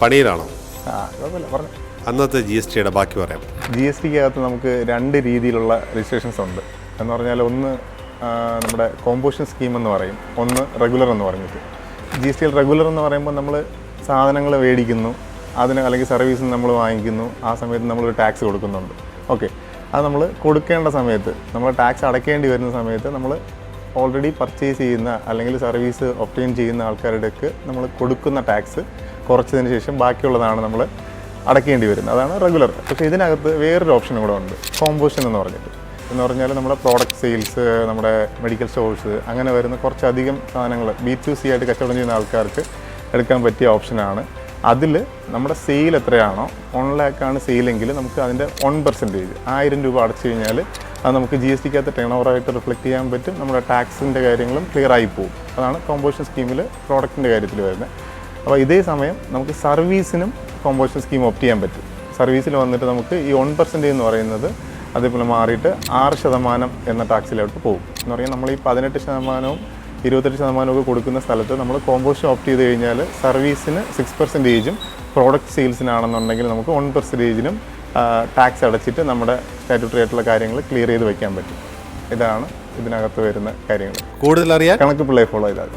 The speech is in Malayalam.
പണിയിലാണോ? കുഴപ്പമില്ല, പറഞ്ഞു. അന്നത്തെ GST ബാക്കി പറയാം. GSTക്കകത്ത് നമുക്ക് 2 രീതിയിലുള്ള രജിസ്ട്രേഷൻസ് ഉണ്ട്. എന്ന് പറഞ്ഞാൽ ഒന്ന് നമ്മുടെ കോമ്പോസിഷൻ സ്കീം എന്ന് പറയും, ഒന്ന് റെഗുലർ എന്ന് പറഞ്ഞിട്ട്. GST റെഗുലർ എന്ന് പറയുമ്പോൾ നമ്മൾ സാധനങ്ങൾ മേടിക്കുന്നു, അതിന് അല്ലെങ്കിൽ സർവീസിന് നമ്മൾ വാങ്ങിക്കുന്നു, ആ സമയത്ത് നമ്മളൊരു ടാക്സ് കൊടുക്കുന്നുണ്ട്. ഓക്കെ, അത് നമ്മൾ കൊടുക്കേണ്ട സമയത്ത്, നമ്മൾ ടാക്സ് അടയ്ക്കേണ്ടി വരുന്ന സമയത്ത് നമ്മൾ ഓൾറെഡി പർച്ചേസ് ചെയ്യുന്ന അല്ലെങ്കിൽ സർവീസ് ഒബ്റ്റെയിൻ ചെയ്യുന്ന ആൾക്കാരുടെക്ക് നമ്മൾ കൊടുക്കുന്ന ടാക്സ് കുറച്ചതിന് ശേഷം ബാക്കിയുള്ളതാണ് നമ്മൾ അടയ്ക്കേണ്ടി വരുന്നത്. അതാണ് റെഗുലർ. പക്ഷേ ഇതിനകത്ത് വേറൊരു ഓപ്ഷനും കൂടെ ഉണ്ട്, കോമ്പോസിഷൻ എന്ന് പറഞ്ഞിട്ട്. എന്ന് പറഞ്ഞാൽ നമ്മുടെ പ്രോഡക്റ്റ് സെയിൽസ്, നമ്മുടെ മെഡിക്കൽ സ്റ്റോഴ്സ്, അങ്ങനെ വരുന്ന കുറച്ചധികം സാധനങ്ങൾ B2C ആയിട്ട് കച്ചവടം ചെയ്യുന്ന ആൾക്കാർക്ക് എടുക്കാൻ പറ്റിയ ഓപ്ഷനാണ്. അതിൽ നമ്മുടെ സെയിൽ എത്രയാണോ, 1 lakh സെയിലെങ്കിൽ നമുക്ക് അതിൻ്റെ 1% 1000 രൂപ അടച്ചു കഴിഞ്ഞാൽ അത് നമുക്ക് GSTക്കകത്ത് ടേൺ ഓവറായിട്ട് റിഫ്ലക്റ്റ് ചെയ്യാൻ പറ്റും. നമ്മുടെ ടാക്സിൻ്റെ കാര്യങ്ങളും ക്ലിയർ ആയി പോകും. അതാണ് കോമ്പോസിഷൻ സ്കീമിൽ പ്രോഡക്റ്റിൻ്റെ കാര്യത്തിൽ വരുന്നത്. അപ്പോൾ ഇതേ സമയം നമുക്ക് സർവീസിനും കോമ്പോസിഷൻ സ്കീം ഓപ്റ്റ് ചെയ്യാൻ പറ്റും. സർവീസിൽ വന്നിട്ട് നമുക്ക് ഈ 1% എന്ന് പറയുന്നത് അതേപോലെ മാറിയിട്ട് 6% എന്ന ടാക്സിലോട്ട് പോകും. എന്ന് പറഞ്ഞാൽ നമ്മൾ ഈ 18% 28% കൊടുക്കുന്ന സ്ഥലത്ത് നമ്മൾ കോമ്പോസിഷൻ ഓപ്റ്റ് ചെയ്ത് കഴിഞ്ഞാൽ സർവീസിന് 6%, പ്രോഡക്റ്റ് സെയിൽസിനാണെന്നുണ്ടെങ്കിൽ നമുക്ക് 1%നും ടാക്സ് അടച്ചിട്ട് നമ്മുടെ സ്റ്റാറ്റ്യൂട്ടറി ആയിട്ടുള്ള കാര്യങ്ങൾ ക്ലിയർ ചെയ്ത് വയ്ക്കാൻ പറ്റും. ഇതാണ് ഇതിനകത്ത് വരുന്ന കാര്യങ്ങൾ. കൂടുതൽ അറിയാൻ കണക്ക് പിള്ളേ ഫോളോ ചെയ്താൽ